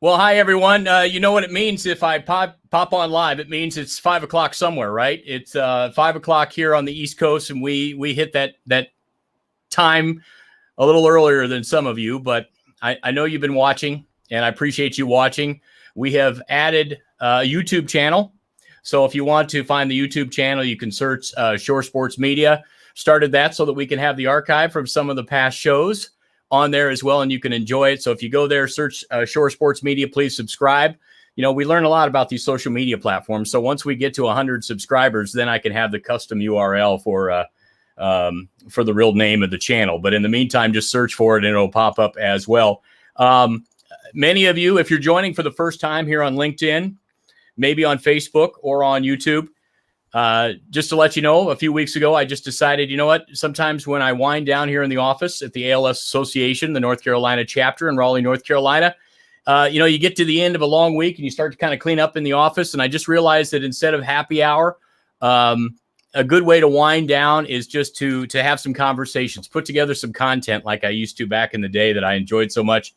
Well, hi everyone. You know what it means if I pop on live? It means it's 5 o'clock somewhere, right? It's 5 o'clock here on the East Coast, and we hit that time a little earlier than some of you. But I know you've been watching, and I appreciate you watching. We have added a YouTube channel, so if you want to find the YouTube channel, you can search Shore Sports Media. Started that so that we can have the archive from some of the past shows on there as well, and you can enjoy it. So if you go there, search Shore Sports Media, please subscribe. You know, we learn a lot about these social media platforms. So once we get to 100 subscribers, then I can have the custom URL for the real name of the channel. But in the meantime, just search for it and it'll pop up as well. Many of you, if you're joining for the first time here on LinkedIn, maybe on Facebook or on YouTube, just to let you know, a few weeks ago, I just decided, you know what, sometimes when I wind down here in the office at the ALS Association, the North Carolina chapter in Raleigh, North Carolina, you get to the end of a long week and you start to kind of clean up in the office. And I just realized that instead of happy hour, a good way to wind down is just to have some conversations, put together some content like I used to back in the day that I enjoyed so much.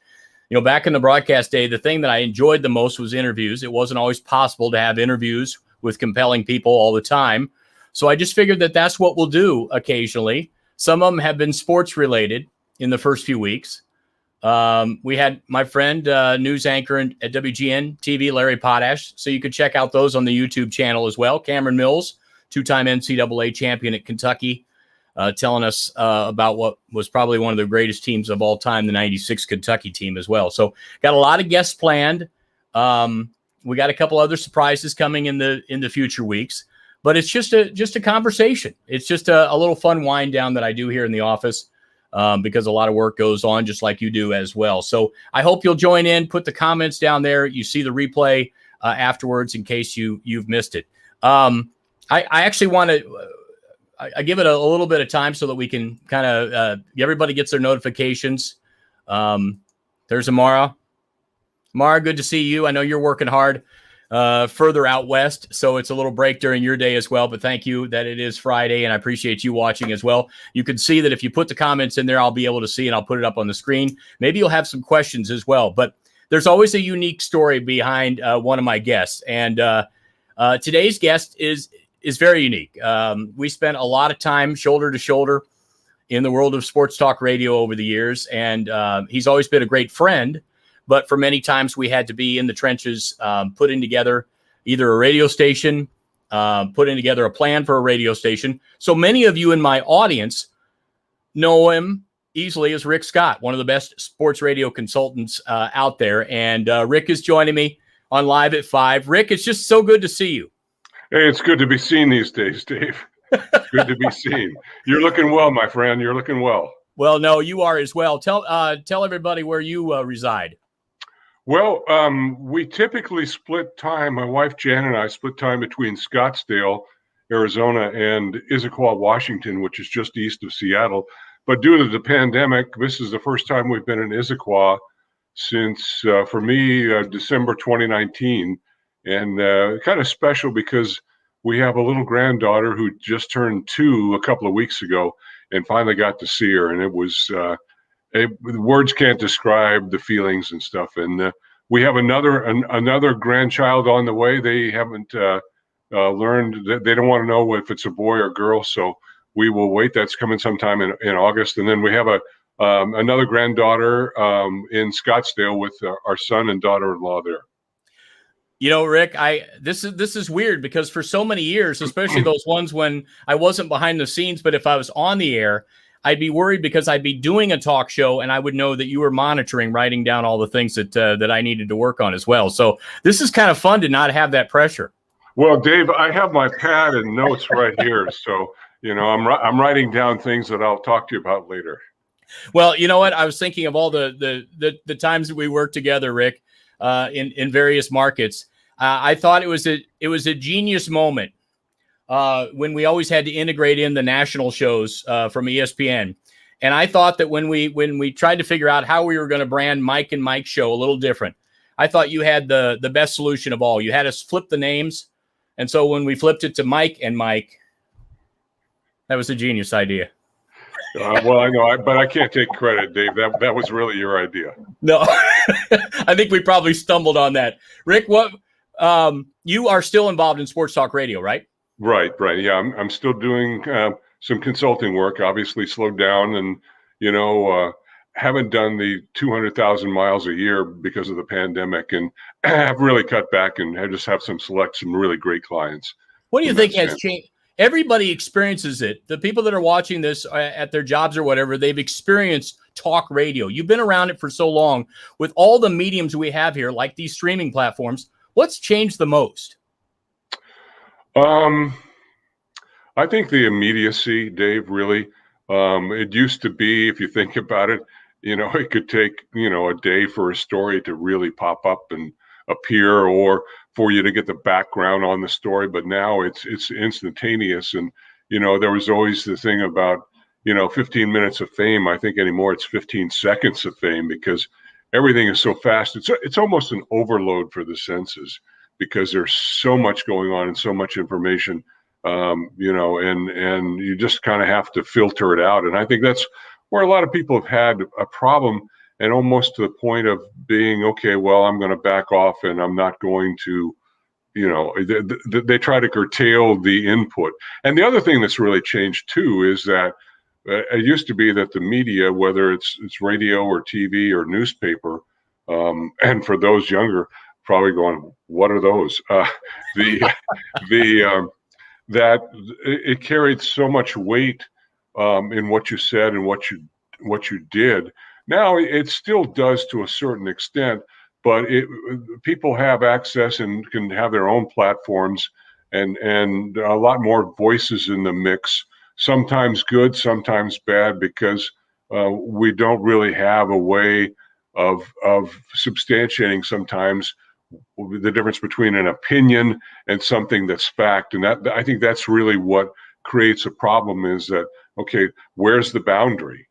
You know, back in the broadcast day, the thing that I enjoyed the most was interviews. It wasn't always possible to have interviews with compelling people all the time. So I just figured that that's what we'll do occasionally. Some of them have been sports related in the first few weeks. We had my friend, news anchor at WGN TV, Larry Potash. So you could check out those on the YouTube channel as well. Cameron Mills, two-time NCAA champion at Kentucky, telling us about what was probably one of the greatest teams of all time, the 96 Kentucky team as well. So got a lot of guests planned. We got a couple other surprises coming in the future weeks, but it's just a conversation. It's just a little fun wind down that I do here in the office because a lot of work goes on just like you do as well. So I hope you'll join in, put the comments down there. You see the replay afterwards in case you've missed it. I actually want to, I give it a little bit of time so that we can kind of, everybody gets their notifications. There's Amara. Mara, good to see you. I know you're working hard further out west, so it's a little break during your day as well, but thank you that it is Friday, and I appreciate you watching as well. You can see that if you put the comments in there, I'll be able to see, and I'll put it up on the screen. Maybe you'll have some questions as well, but there's always a unique story behind one of my guests, and today's guest is very unique. We spent a lot of time shoulder to shoulder in the world of sports talk radio over the years, and he's always been a great friend. But for many times we had to be in the trenches, putting together either a radio station, putting together a plan for a radio station. So many of you in my audience know him easily as Rick Scott, one of the best sports radio consultants out there. And Rick is joining me on Live at 5. Rick, it's just so good to see you. Hey, it's good to be seen these days, Dave. It's good to be seen. You're looking well, my friend. You're looking well. Well, no, you are as well. Tell everybody where you reside. Well, we typically split time. My wife, Jan, and I split time between Scottsdale, Arizona, and Issaquah, Washington, which is just east of Seattle. But due to the pandemic, this is the first time we've been in Issaquah since, for me, December 2019. And kind of special because we have a little granddaughter who just turned 2 a couple of weeks ago and finally got to see her. And it was... words can't describe the feelings and stuff. And we have another grandchild on the way. They haven't learned that they don't want to know if it's a boy or girl. So we will wait. That's coming sometime in August. And then we have another granddaughter in Scottsdale with our son and daughter-in-law there. You know, Rick, this is weird because for so many years, especially those ones when I wasn't behind the scenes, but if I was on the air, I'd be worried because I'd be doing a talk show and I would know that you were monitoring, writing down all the things that I needed to work on as well. So this is kind of fun to not have that pressure. Well, Dave, I have my pad and notes right here. So, I'm writing down things that I'll talk to you about later. Well, you know what? I was thinking of all the times that we worked together, Rick, in various markets. I thought it was a genius moment. When we always had to integrate in the national shows from ESPN. And I thought that when we tried to figure out how we were going to brand Mike and Mike's show a little different, I thought you had the best solution of all. You had us flip the names. And so when we flipped it to Mike and Mike, that was a genius idea. Well, I know, but I can't take credit, Dave. That was really your idea. No, I think we probably stumbled on that. Rick, what you are still involved in sports talk radio, right? Right. Yeah, I'm still doing some consulting work. Obviously, slowed down, and haven't done the 200,000 miles a year because of the pandemic, and have really cut back and have some really great clients. What do you think has changed? Everybody experiences it. The people that are watching this at their jobs or whatever, they've experienced talk radio. You've been around it for so long. With all the mediums we have here, like these streaming platforms, what's changed the most? I think the immediacy, Dave, really. It used to be, if you think about it, it could take, a day for a story to really pop up and appear, or for you to get the background on the story. But now it's instantaneous. And, there was always the thing about, 15 minutes of fame. I think anymore it's 15 seconds of fame, because everything is so fast. It's almost an overload for the senses, because there's so much going on and so much information, and you just kind of have to filter it out. And I think that's where a lot of people have had a problem, and almost to the point of being, okay, well, I'm going to back off and I'm not going to, they try to curtail the input. And the other thing that's really changed too is that it used to be that the media, whether it's radio or TV or newspaper, and for those younger, probably going, what are those? That it carried so much weight in what you said and what you did. Now it still does to a certain extent, but people have access and can have their own platforms, and a lot more voices in the mix. Sometimes good, sometimes bad, because we don't really have a way of substantiating sometimes the difference between an opinion and something that's fact. And that, I think that's really what creates a problem, is that, okay, where's the boundary,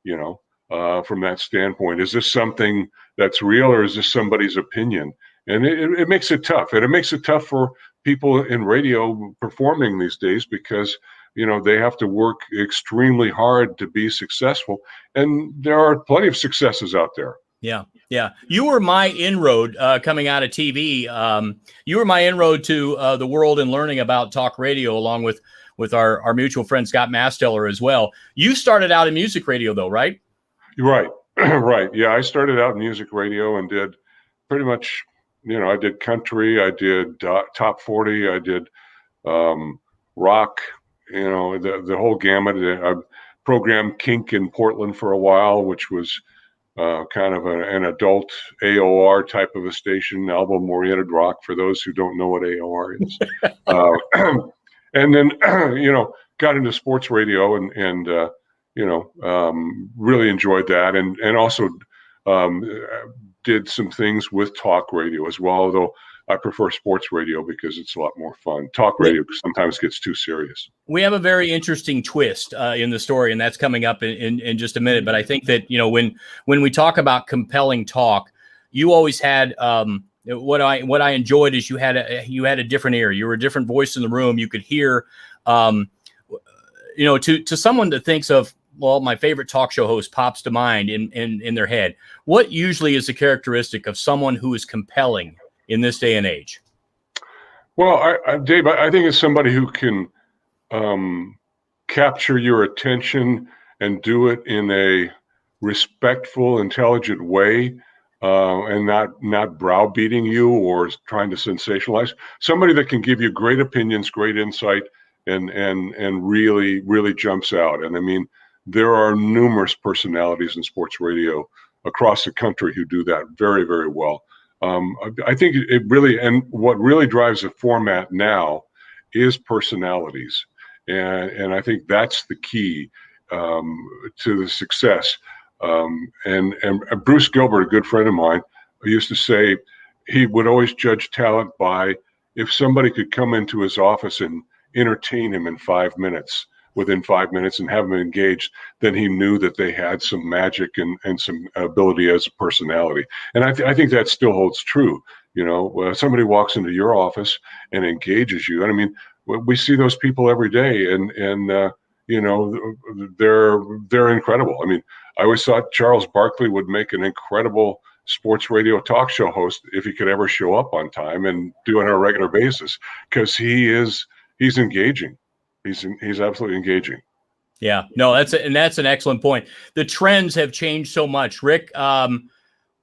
from that standpoint? Is this something that's real, or is this somebody's opinion? And it makes it tough. And it makes it tough for people in radio performing these days, because they have to work extremely hard to be successful. And there are plenty of successes out there. Yeah. You were my inroad coming out of TV. You were my inroad to the world and learning about talk radio, along with our mutual friend Scott Masteller as well. You started out in music radio, though, right? Right. Right. Yeah, I started out in music radio and did pretty much, I did country, I did top 40, I did rock, the whole gamut. I programmed Kink in Portland for a while, which was kind of an adult AOR type of a station, album-oriented rock, for those who don't know what AOR is. And then, got into sports radio and really enjoyed that, and also did some things with talk radio as well, although I prefer sports radio because it's a lot more fun. Talk radio sometimes gets too serious. We have a very interesting twist in the story, and that's coming up in just a minute. But I think that, when we talk about compelling talk, you always had what I enjoyed is you had a different ear. You were a different voice in the room. You could hear, to someone that thinks of, well, my favorite talk show host pops to mind in their head. What usually is a characteristic of someone who is compelling in this day and age? Well, Dave, I think it's somebody who can capture your attention and do it in a respectful, intelligent way, and not browbeating you or trying to sensationalize. Somebody that can give you great opinions, great insight, and really, really jumps out. And I mean, there are numerous personalities in sports radio across the country who do that very, very well. I think it really, and what really drives the format now is personalities. And I think that's the key to the success. And Bruce Gilbert, a good friend of mine, used to say he would always judge talent by if somebody could come into his office and entertain him within 5 minutes and have him engaged, then he knew that they had some magic and some ability as a personality. And I think that still holds true. Somebody walks into your office and engages you. And I mean, we see those people every day, and they're incredible. I mean, I always thought Charles Barkley would make an incredible sports radio talk show host if he could ever show up on time and do it on a regular basis, because he's engaging. He's absolutely engaging. Yeah, no, that's an excellent point. The trends have changed so much. Rick,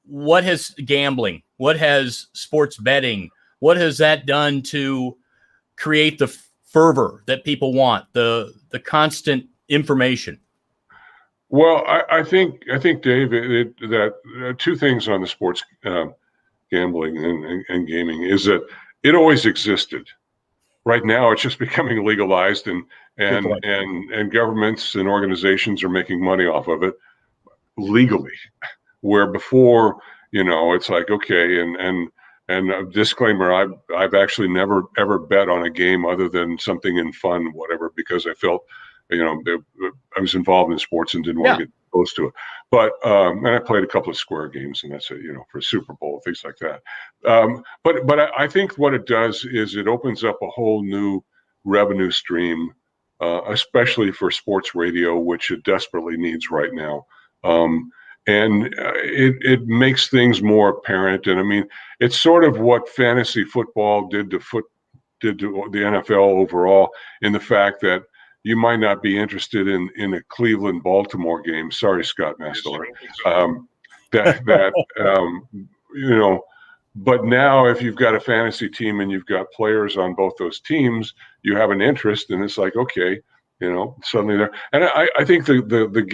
what has gambling, what has sports betting, what has that done to create the fervor that people want, the constant information? Well, I think Dave, that two things on the sports gambling and gaming is that it always existed. Right now, it's just becoming legalized, and governments and organizations are making money off of it legally. Where before, it's like, okay, and a disclaimer, I've actually never ever bet on a game other than something in fun, whatever, because I felt, I was involved in sports and didn't want to get close to it. But and I played a couple of Square games, and that's it, for Super Bowl, things like that. But I think what it does is it opens up a whole new revenue stream, especially for sports radio, which it desperately needs right now. And it makes things more apparent. And I mean, it's sort of what fantasy football did to the NFL overall, in the fact that you might not be interested in a Cleveland-Baltimore game. Sorry, Scott Masteler. But now if you've got a fantasy team and you've got players on both those teams, you have an interest, and it's like, okay, suddenly there. And I think the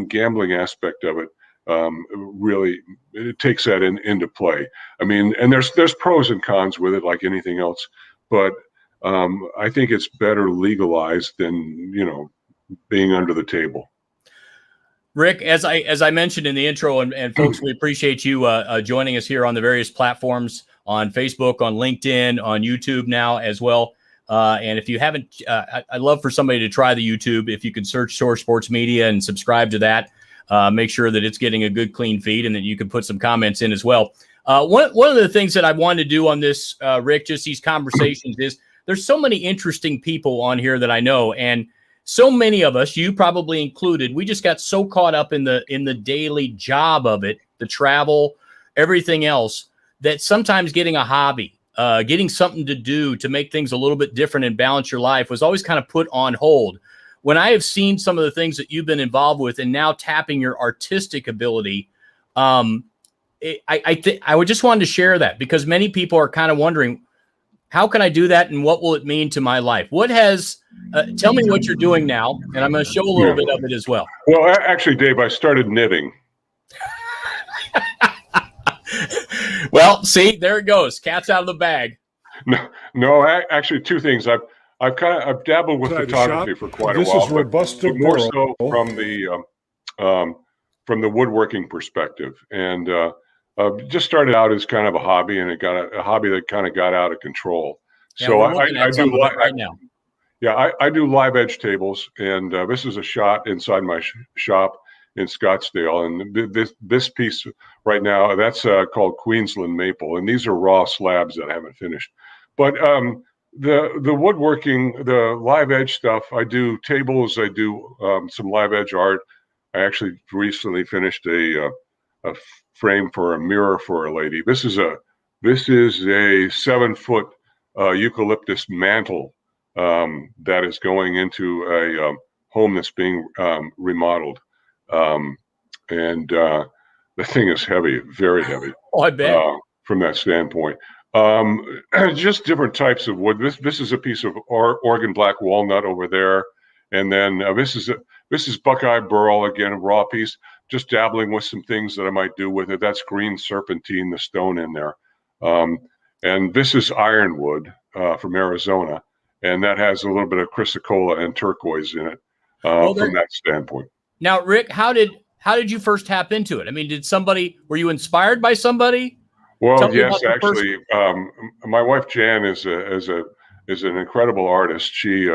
gambling aspect of it really, it takes that into play. I mean, and there's pros and cons with it, like anything else, but I think it's better legalized than being under the table. Rick, as I mentioned in the intro, and folks, we appreciate you joining us here on the various platforms, on Facebook, on LinkedIn, on YouTube now as well. And if you haven't, I'd love for somebody to try the YouTube. If you can search Source Sports Media and subscribe to that, make sure that it's getting a good, clean feed, and that you can put some comments in as well. One of the things that I wanted to do on this, Rick, just these conversations, is there's so many interesting people on here that I know, and so many of us, you probably included, we just got so caught up in the daily job of it, the travel, everything else, that sometimes getting a hobby, getting something to do to make things a little bit different and balance your life was always kind of put on hold. When I have seen some of the things that you've been involved with, and now tapping your artistic ability, I would just wanted to share that, because many people are kind of wondering, how can I do that, and what will it mean to my life? What has tell me what you're doing now, and I'm going to show a little bit of it as well. Well, actually, Dave, I started knitting. Well, see, there it goes. Cat's out of the bag. No, actually, two things. I've dabbled with photography for quite a while. This is robust, more so from the woodworking perspective, and just started out as kind of a hobby, and it got a hobby that kind of got out of control. Yeah, so I do right now. Yeah, I do live edge tables, and this is a shot inside my shop in Scottsdale, and this piece right now, that's called Queensland Maple, and these are raw slabs that I haven't finished. But the woodworking, the live edge stuff, I do tables, I do some live edge art. I actually recently finished a frame for a mirror for a lady. This is a 7-foot eucalyptus mantle that is going into a home that's being remodeled. And the thing is heavy, very heavy. Oh, I bet. From that standpoint. Just different types of wood. This is a piece of Oregon black walnut over there. And then this is Buckeye burl, again, a raw piece, just dabbling with some things that I might do with it. That's green serpentine, the stone in there. And this is ironwood from Arizona. And that has a little bit of chrysocolla and turquoise in it from that standpoint. Now, Rick, how did you first tap into it? I mean, were you inspired by somebody? Well, yes, actually, my wife Jan is an incredible artist. She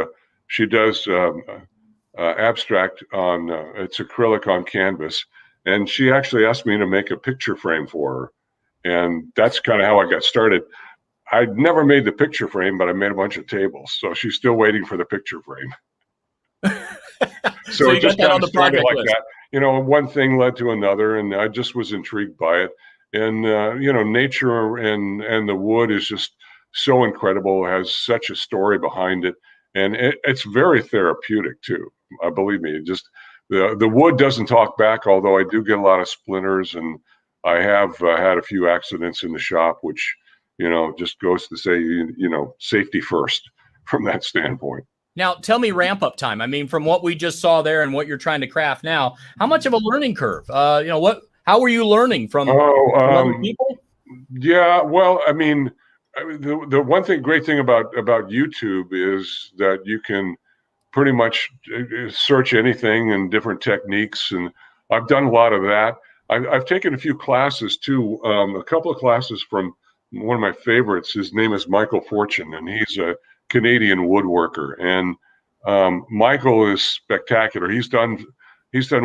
does abstract on it's acrylic on canvas, and she actually asked me to make a picture frame for her, and that's kind of how I got started. I'd never made the picture frame, but I made a bunch of tables, so she's still waiting for the picture frame. So it just kind of started like that. One thing led to another, and I just was intrigued by it. And nature and the wood is just so incredible. It has such a story behind it, and it's very therapeutic too. Believe me, just the wood doesn't talk back. Although I do get a lot of splinters, and I have had a few accidents in the shop, which just goes to say safety first from that standpoint. Now, tell me ramp up time. I mean, from what we just saw there and what you're trying to craft now, how much of a learning curve? How were you learning from other people? Yeah, well, I mean, the one great thing about YouTube is that you can pretty much search anything and different techniques, and I've done a lot of that. I've taken a few classes too, a couple of classes from one of my favorites. His name is Michael Fortune, and he's a Canadian woodworker. And Michael is spectacular. He's done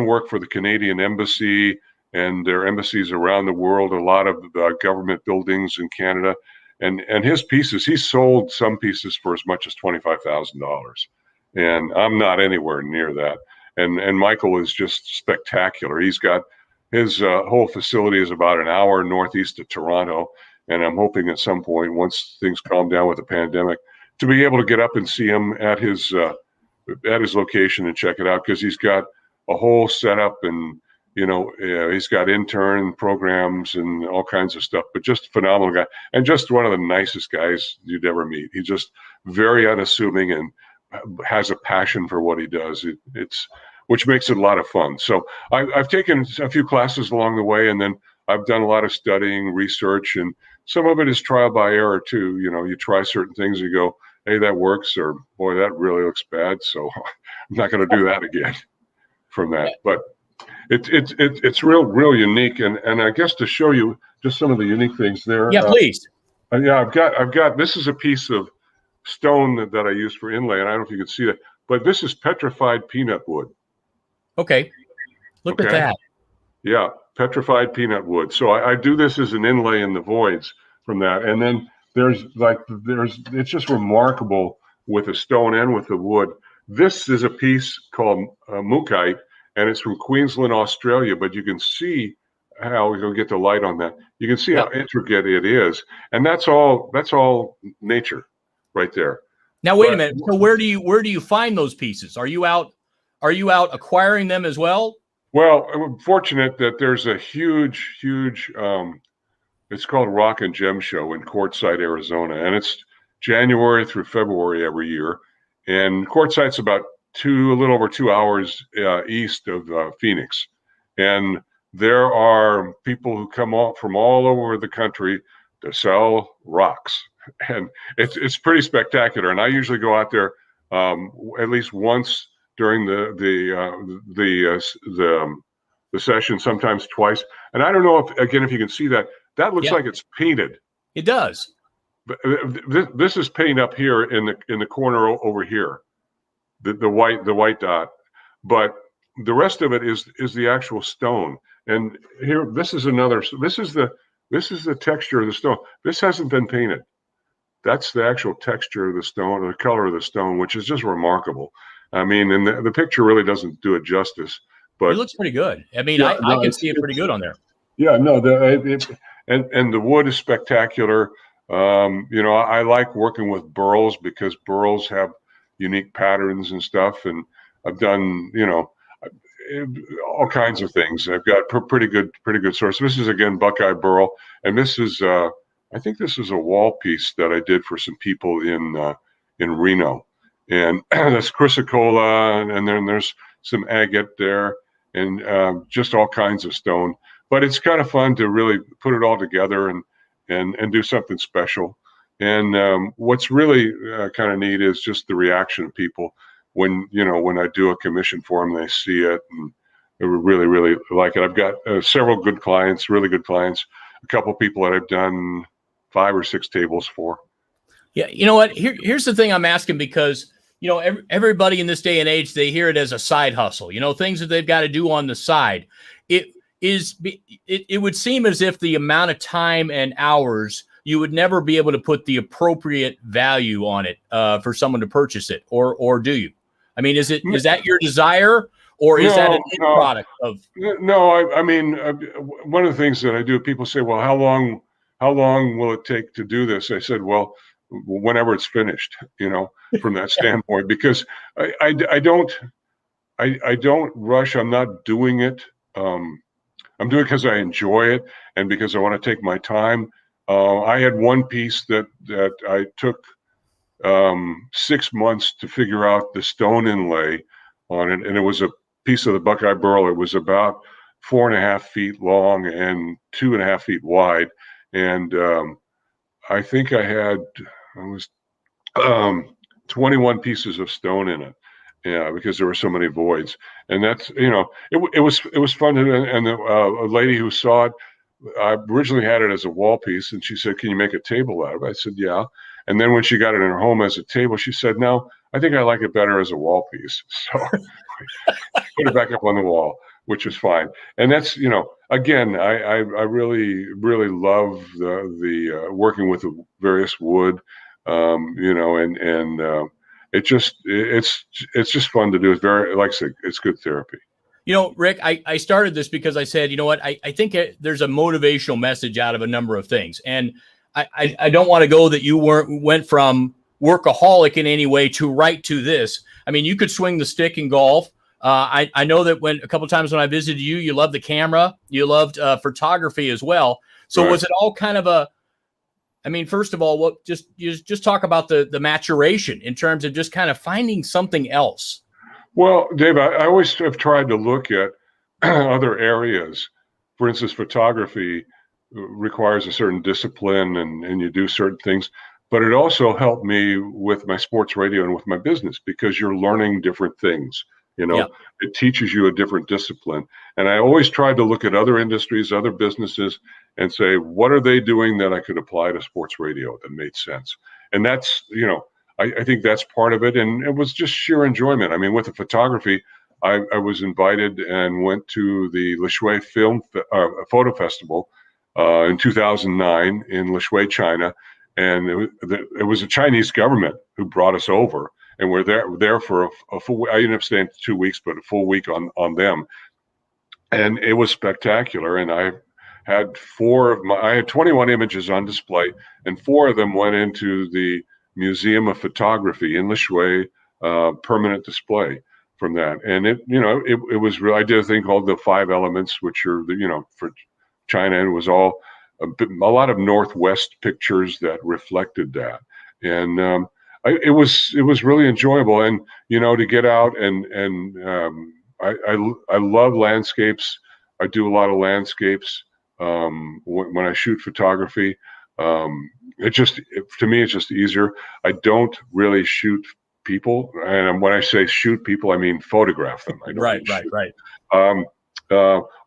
work for the Canadian Embassy and their embassies around the world, a lot of government buildings in Canada. And his pieces, he sold some pieces for as much as $25,000. And I'm not anywhere near that. And Michael is just spectacular. He's got his whole facility is about an hour northeast of Toronto. And I'm hoping at some point, once things calm down with the pandemic, to be able to get up and see him at his location and check it out, because he's got a whole setup, and he's got intern programs and all kinds of stuff. But just a phenomenal guy, and just one of the nicest guys you'd ever meet. He's just very unassuming and has a passion for what he does. Which makes it a lot of fun. So I've taken a few classes along the way, and then I've done a lot of studying, research, and some of it is trial by error too. You try certain things, you go, hey, that works, or boy, that really looks bad, so I'm not going to do that again from that. But it's real unique, and I guess to show you just some of the unique things there. Yeah, please. Yeah, I've got this is a piece of stone that I use for inlay, and I don't know if you can see that, but this is petrified peanut wood. Okay, look at that. Yeah, petrified peanut wood. So I do this as an inlay in the voids from that, and then it's just remarkable with the stone and with the wood. This is a piece called Mookite, and it's from Queensland, Australia. But you can see how we're going to get the light on that. You can see how intricate it is, and that's all nature, right there. Now wait a minute. So where do you find those pieces? Are you out acquiring them as well? Well, I'm fortunate that there's a huge, it's called Rock and Gem Show in Quartzsite, Arizona, and it's January through February every year. And Quartzsite's about a little over 2 hours east of Phoenix, and there are people who come from all over the country to sell rocks, and it's pretty spectacular. And I usually go out there at least once during the session, sometimes twice. And I don't know if you can see that looks like it's painted. It does. But this is paint up here in the corner over here, the white dot. But the rest of it is the actual stone. And here, this is the texture of the stone. This hasn't been painted. That's the actual texture of the stone, or the color of the stone, which is just remarkable. I mean, and the picture really doesn't do it justice, but it looks pretty good. I mean, I can see it pretty good on there. Yeah, no, and the wood is spectacular. I like working with burls because burls have unique patterns and stuff, and I've done all kinds of things. I've got pretty good source. This is again Buckeye burl, and this is I think this is a wall piece that I did for some people in Reno. And that's chrysocolla, and then there's some agate there, and just all kinds of stone. But it's kind of fun to really put it all together and do something special. And what's really kind of neat is just the reaction of people when I do a commission for them. They see it and they really, really like it. I've got several good clients, really good clients. A couple people that I've done 5 or 6 tables for. Yeah, you know what? Here's the thing I'm asking, because everybody in this day and age, they hear it as a side hustle. Things that they've got to do on the side. It would seem as if the amount of time and hours, you would never be able to put the appropriate value on it for someone to purchase it, or do you? I mean, is that your desire, or is that an No, end no, product of? no. I mean, one of the things that I do, people say, "Well, how long will it take to do this?" I said, "Well, whenever it's finished." From that standpoint, because I don't rush. I'm not doing it. I'm doing it because I enjoy it and because I want to take my time. I had one piece that I took 6 months to figure out the stone inlay on it, and it was a piece of the Buckeye Burl. It was about 4.5 feet long and 2.5 feet wide, and I think I was 21 pieces of stone in it. Yeah, because there were so many voids, and that's it was fun. And a lady who saw it, I originally had it as a wall piece, and she said, "Can you make a table out of it?" I said, "Yeah." And then when she got it in her home as a table, she said, "No, I think I like it better as a wall piece." So put it back up on the wall, which was fine. And that's again, I really love the working with the various wood, and it's just fun to do. It's very, like I said, it's good therapy. Rick, I started this because I said, you know what, I think there's a motivational message out of a number of things. And I don't want to go that you went from workaholic in any way to right to this. I mean, you could swing the stick in golf. I know that a couple of times when I visited you, you loved the camera, you loved photography as well. So Right. Was it all kind of first of all, just talk about the maturation in terms of just kind of finding something else. Well, Dave, I always have tried to look at other areas. For instance, photography requires a certain discipline and you do certain things, but it also helped me with my sports radio and with my business because you're learning different things. Yeah. It teaches you a different discipline. And I always tried to look at other industries, other businesses, and say, what are they doing that I could apply to sports radio that made sense? And that's, I think that's part of it. And it was just sheer enjoyment. I mean, with the photography, I was invited and went to the Lishui Photo Festival in 2009 in Lishui, China. And it was the Chinese government who brought us over. And we're there for a full week. I ended up staying 2 weeks, but a full week on them. And it was spectacular. And I had 21 images on display, and 4 of them went into the Museum of Photography in Lishui, permanent display from that. And it was real. I did a thing called the 5 elements, which are for China, and it was all a lot of Northwest pictures that reflected that. And it was really enjoyable. And to get out and I love landscapes. I do a lot of landscapes when I shoot photography. To me, it's just easier. I don't really shoot people, and when I say shoot people, I mean photograph them. I don't Right.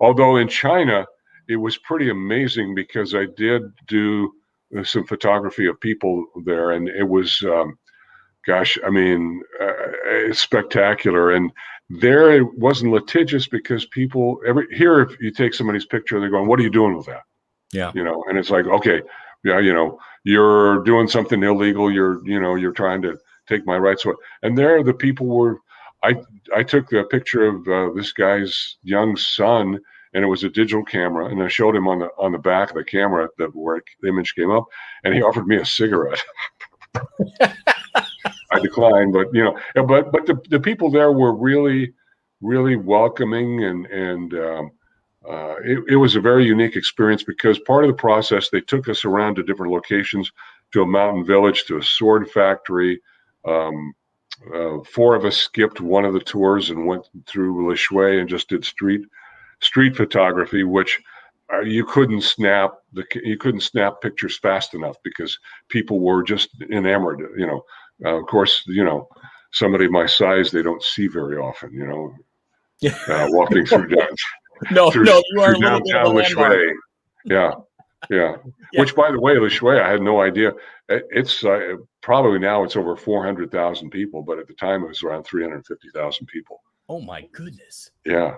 Although in China, it was pretty amazing because I did do some photography of people there, and it was, it's spectacular. And there it wasn't litigious because people here, if you take somebody's picture, they're going, "What are you doing with that?" Yeah. And it's like, okay, yeah, you're doing something illegal. You're trying to take my rights away. And there, the people were. I took a picture of this guy's young son, and it was a digital camera, and I showed him on the back of the camera where the image came up, and he offered me a cigarette. I declined, but the people there were really, really welcoming, and it was a very unique experience because part of the process, they took us around to different locations, to a mountain village, to a sword factory. 4 of us skipped one of the tours and went through Lishui and just did street photography, which you couldn't snap pictures fast enough because people were just enamored. Of course, somebody my size, they don't see very often. Walking through you are a little bit of a downtown landmark. Yeah. Which, by the way, Lishui, I had no idea. It's probably now it's over 400,000 people, but at the time it was around 350,000 people. Oh my goodness. Yeah.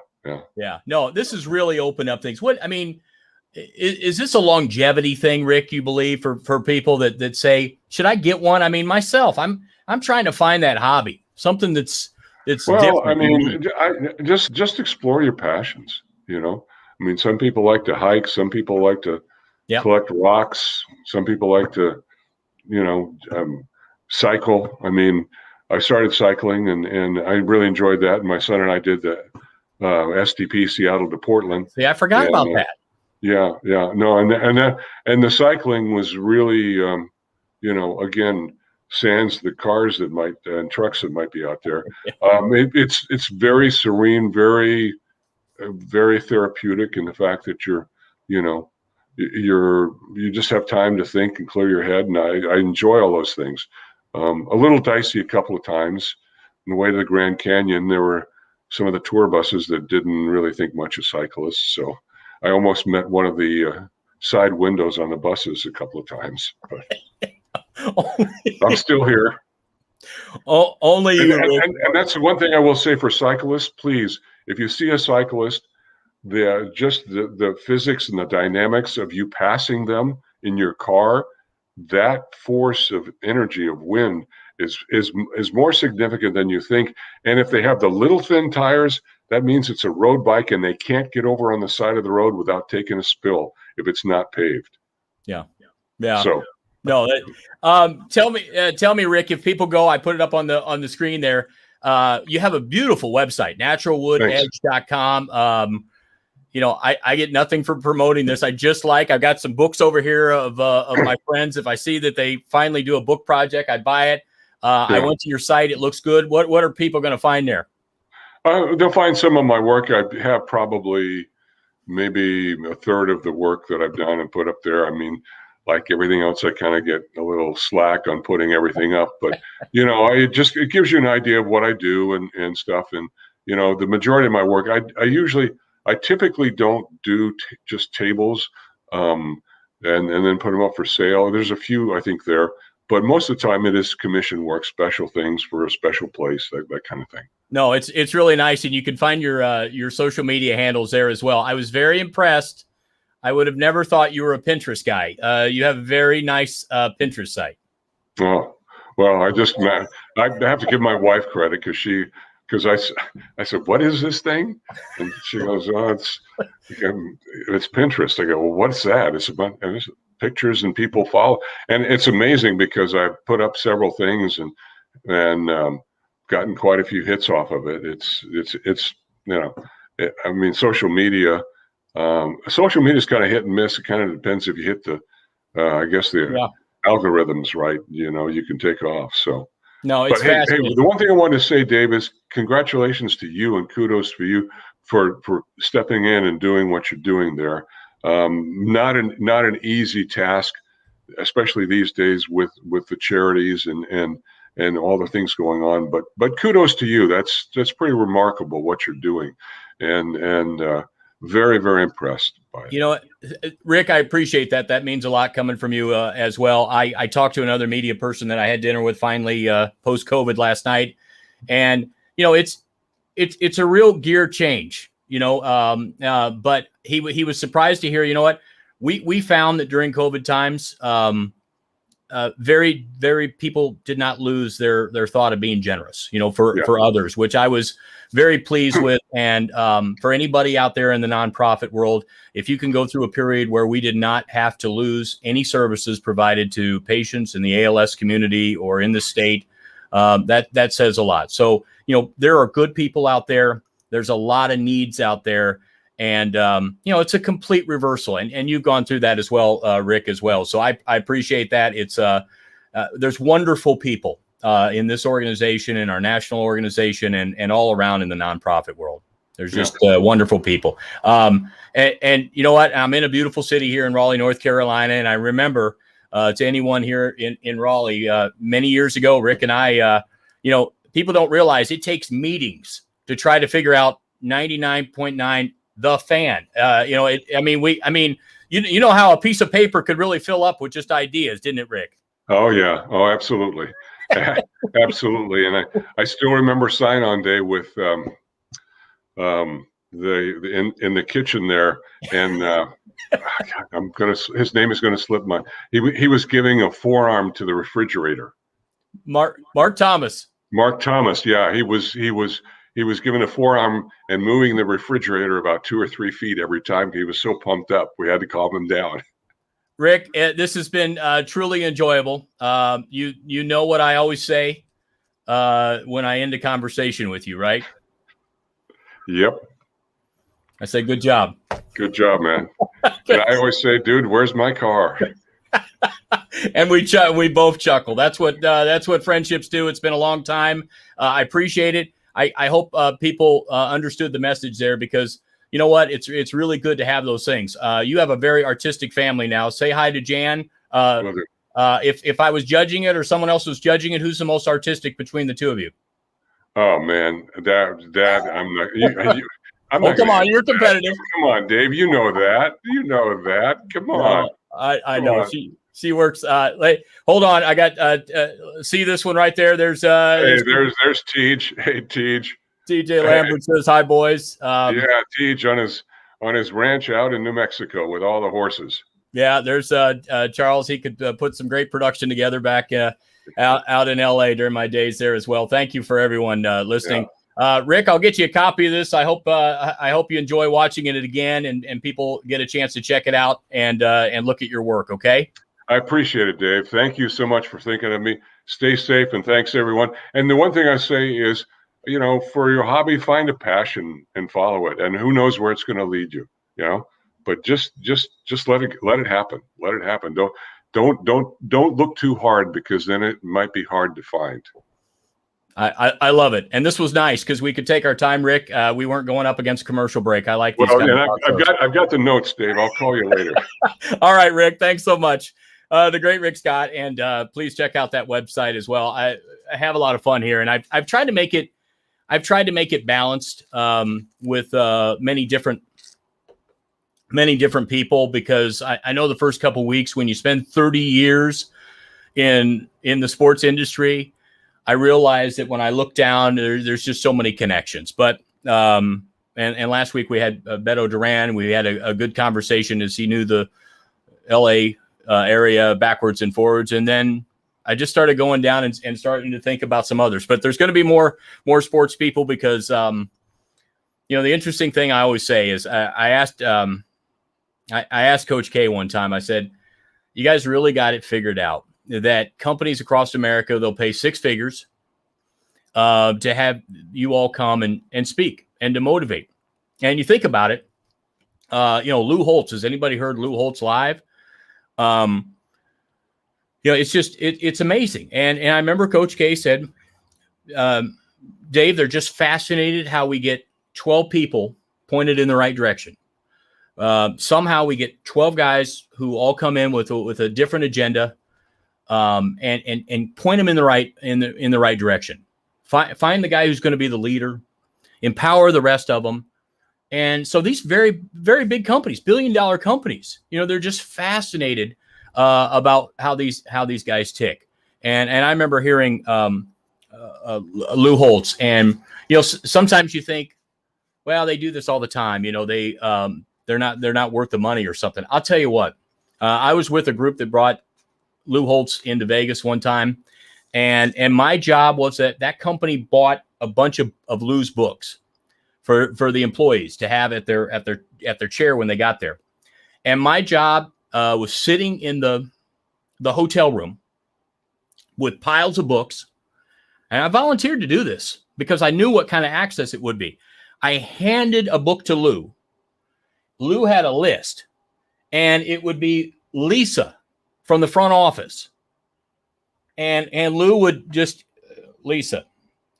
No, this has really opened up things. Is this a longevity thing, Rick? You believe for people that say, should I get one? I mean, myself, I'm trying to find that hobby, something that's it's Well, I different. mean, just explore your passions, you know. I mean, some people like to hike, some people like to Yep. collect rocks, some people like to, you know, cycle. I mean, I started cycling and I really enjoyed that. And my son and I did the STP Seattle to Portland. See, I forgot about And that. yeah, yeah, no, and the cycling was really, you know, again, sans the cars that might and trucks that might be out there. It's very serene, very therapeutic in the fact that you're, you know, you just have time to think and clear your head, and I enjoy all those things. A little dicey a couple of times. On the way to the Grand Canyon, there were some of the tour buses that didn't really think much of cyclists, so I almost met one of the side windows on the buses a couple of times, but I'm still here. Only you. And that's the one thing I will say for cyclists. Please, if you see a cyclist, the physics and the dynamics of you passing them in your car, that force of energy of wind is more significant than you think. And if they have the little thin tires, that means it's a road bike and they can't get over on the side of the road without taking a spill if it's not paved. Yeah. Yeah. So no, tell me, Rick, if people go, I put it up on the screen there. You have a beautiful website, naturalwoodedge.com. You know, I get nothing for promoting this. I've got some books over here of my friends. If I see that they finally do a book project, I buy it. I went to your site. It looks good. What are people going to find there? They'll find some of my work. I have probably maybe a third of the work that I've done and put up there. I mean, like everything else, I kind of get a little slack on putting everything up, but you know, it gives you an idea of what I do and stuff. And you know, the majority of my work, I typically don't do just tables, and then put them up for sale. There's a few I think there, but most of the time it is commission work, special things for a special place, that kind of thing. No, it's really nice, and you can find your social media handles there as well. I was very impressed. I would have never thought you were a Pinterest guy. You have a very nice Pinterest site. Oh, well, I have to give my wife credit because I said, what is this thing? And she goes, oh, it's Pinterest. I go, well, what's that? It's pictures and people follow. And it's amazing because I put up several things and gotten quite a few hits off of it. It's you know, I mean, social media is kind of hit and miss. It kind of depends if you hit the algorithms right. You know, you can take off. So no, it's fascinating. Hey, the one thing I wanted to say, Dave, is congratulations to you and kudos for you for stepping in and doing what you're doing there. Not an easy task, especially these days with the charities and all the things going on. But kudos to you. That's pretty remarkable what you're doing, and very, very impressed by it. You know, Rick, I appreciate that. That means a lot coming from you as well. I talked to another media person that I had dinner with finally post-COVID last night, and you know, it's a real gear change. You know, but he was surprised to hear. You know what? We found that during COVID times, very, very people did not lose their thought of being generous, you know, for others, which I was very pleased with. And for anybody out there in the nonprofit world, if you can go through a period where we did not have to lose any services provided to patients in the ALS community or in the state, that says a lot. So, you know, there are good people out there. There's a lot of needs out there. And, you know, it's a complete reversal. And you've gone through that as well, Rick, as well. So I appreciate that. It's there's wonderful people in this organization, in our national organization, and all around in the nonprofit world. There's just wonderful people. And you know what? I'm in a beautiful city here in Raleigh, North Carolina. And I remember to anyone here in Raleigh many years ago, Rick and I, you know, people don't realize it takes meetings to try to figure out 99.9 the fan. You know, you know how a piece of paper could really fill up with just ideas, didn't it, Rick? Oh yeah. Oh, absolutely. Absolutely. And I still remember sign-on day with in the kitchen there, and his name is gonna slip my. He was giving a forearm to the refrigerator. Mark Thomas. Mark Thomas. Yeah, he was given a forearm and moving the refrigerator about 2 or 3 feet every time. He was so pumped up. We had to calm him down. Rick, this has been truly enjoyable. You know what I always say when I end a conversation with you, right? Yep. I say, good job. Good job, man. And I always say, dude, where's my car? And we both chuckle. That's what friendships do. It's been a long time. I appreciate it. I hope people understood the message there, because you know what? It's really good to have those things. You have a very artistic family now. Say hi to Jan. If I was judging it or someone else was judging it, who's the most artistic between the two of you? Oh man, that I'm not. I'm not. Come on, you're competitive. Come on, Dave. You know that. You know that. Come on. No, I know. She works. Hold on. I got see this one right there. There's hey, there's Tej. Hey, Tej. TJ Lambert says hi, boys. Yeah, Tej on his ranch out in New Mexico with all the horses. Yeah, there's Charles. He could put some great production together back out in LA during my days there as well. Thank you for everyone listening. Yeah. Rick, I'll get you a copy of this. I hope you enjoy watching it again, and people get a chance to check it out and look at your work. Okay. I appreciate it, Dave. Thank you so much for thinking of me. Stay safe, and thanks everyone. And the one thing I say is, for your hobby, find a passion and follow it. And who knows where it's going to lead you, but just let it happen. Let it happen. Don't look too hard, because then it might be hard to find. I love it. And this was nice because we could take our time, Rick. We weren't going up against commercial break. I like these. Well, and I've got the notes, Dave. I'll call you later. All right, Rick. Thanks so much. The great Rick Scott. And please check out that website as well. I have a lot of fun here, and I've tried to make it balanced with many different people, because I know the first couple of weeks, when you spend 30 years in the sports industry, I realized that when I look down, there's just so many connections. But and last week we had Beto Duran. We had a good conversation as he knew the LA area backwards and forwards. And then I just started going down and starting to think about some others. But there's going to be more sports people, because the interesting thing I always say is I asked Coach K one time. I said, "You guys really got it figured out that companies across America, they'll pay six figures to have you all come and speak and to motivate." And you think about it, Lou Holtz. Has anybody heard Lou Holtz live? It's just, it's amazing. And I remember Coach K said, Dave, they're just fascinated how we get 12 people pointed in the right direction. Somehow we get 12 guys who all come in with a different agenda, and point them in the right direction. Find the guy who's going to be the leader, empower the rest of them. And so these very, very big companies, billion-dollar companies, they're just fascinated about how these guys tick. And I remember hearing Lou Holtz, and sometimes you think, well, they do this all the time. They're not worth the money or something. I'll tell you what. I was with a group that brought Lou Holtz into Vegas one time, and my job was that company bought a bunch of Lou's books for the employees to have at their chair when they got there. And my job was sitting in the hotel room with piles of books, and I volunteered to do this because I knew what kind of access it would be. I handed a book to Lou. Lou had a list, and it would be Lisa from the front office. And Lou would just, Lisa,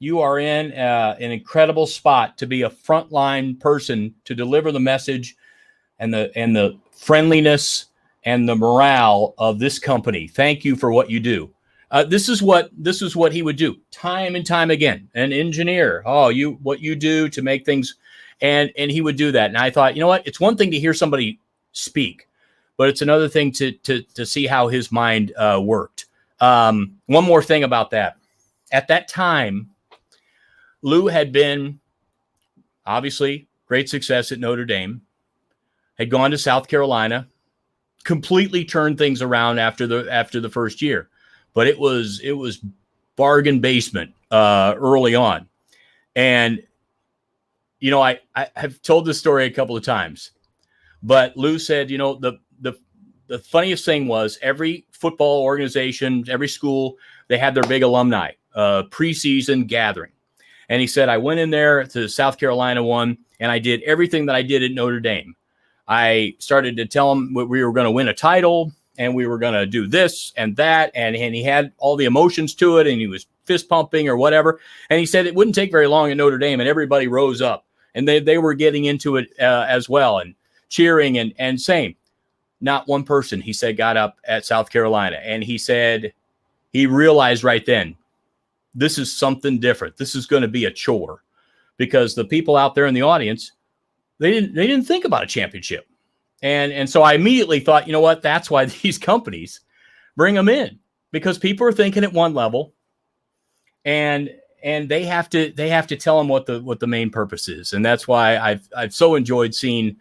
you are in an incredible spot to be a frontline person to deliver the message and the friendliness and the morale of this company. Thank you for what you do. This is what he would do time and time again. An engineer, what you do to make things, and he would do that. And I thought, you know what? It's one thing to hear somebody speak, but it's another thing to see how his mind worked. One more thing about that. At that time, Lou had been obviously great success at Notre Dame, had gone to South Carolina, completely turned things around after the first year. But it was bargain basement early on. And, you know, I have told this story a couple of times, but Lou said, you know, the funniest thing was every football organization, every school, they had their big alumni preseason gathering. And he said, I went in there to the South Carolina one, and I did everything that I did at Notre Dame. I started to tell him we were going to win a title, and we were going to do this and that. And he had all the emotions to it, and he was fist pumping or whatever. And he said it wouldn't take very long at Notre Dame, and everybody rose up. And they were getting into it as well and cheering and same. Not one person, he said, got up at South Carolina. And he said he realized right then, this is something different. This is going to be a chore because the people out there in the audience, they didn't think about a championship. And so I immediately thought, you know what? That's why these companies bring them in, because people are thinking at one level, and they have to tell them what the main purpose is. And that's why I've so enjoyed seeing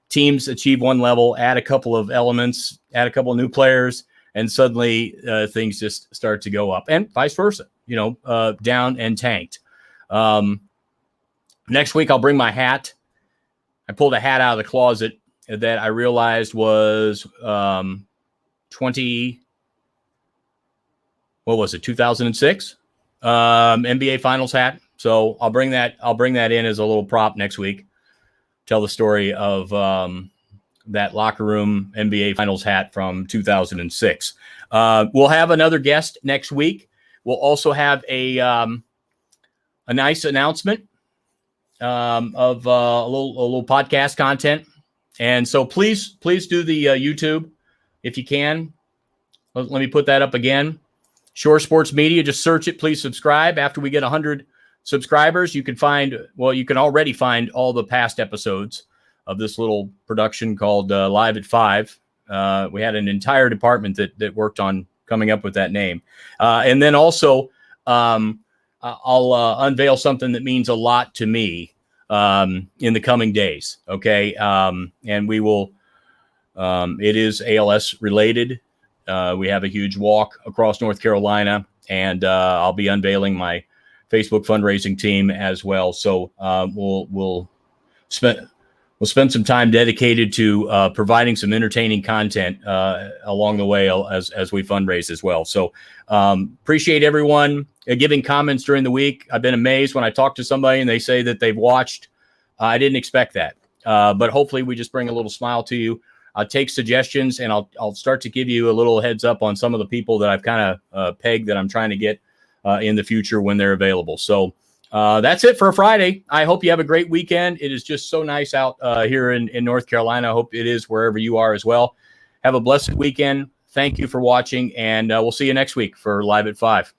teams achieve one level, add a couple of elements, add a couple of new players, and suddenly things just start to go up, and vice versa, you know, down and tanked. Next week, I'll bring my hat. I pulled a hat out of the closet that I realized was 2006 NBA Finals hat. So I'll bring that in as a little prop next week. Tell the story of that locker room NBA Finals hat from 2006. We'll have another guest next week. We'll also have a nice announcement of a little podcast content. And so please do the YouTube if you can. Let me put that up again. Shore Sports Media, just search it. Please subscribe. After we get 100 subscribers, you can already find all the past episodes of this little production called Live at 5. We had an entire department that worked on coming up with that name. And then also I'll unveil something that means a lot to me in the coming days. Okay. And we will, it is ALS related. We have a huge walk across North Carolina, and I'll be unveiling my Facebook fundraising team as well. So we'll spend some time dedicated to providing some entertaining content along the way as we fundraise as well. So appreciate everyone giving comments during the week. I've been amazed when I talk to somebody and they say that they've watched. I didn't expect that, but hopefully we just bring a little smile to you. I'll take suggestions, and I'll start to give you a little heads up on some of the people that I've kind of pegged that I'm trying to get in the future when they're available. So that's it for Friday. I hope you have a great weekend. It is just so nice out here in North Carolina. I hope it is wherever you are as well. Have a blessed weekend. Thank you for watching, and we'll see you next week for Live at 5.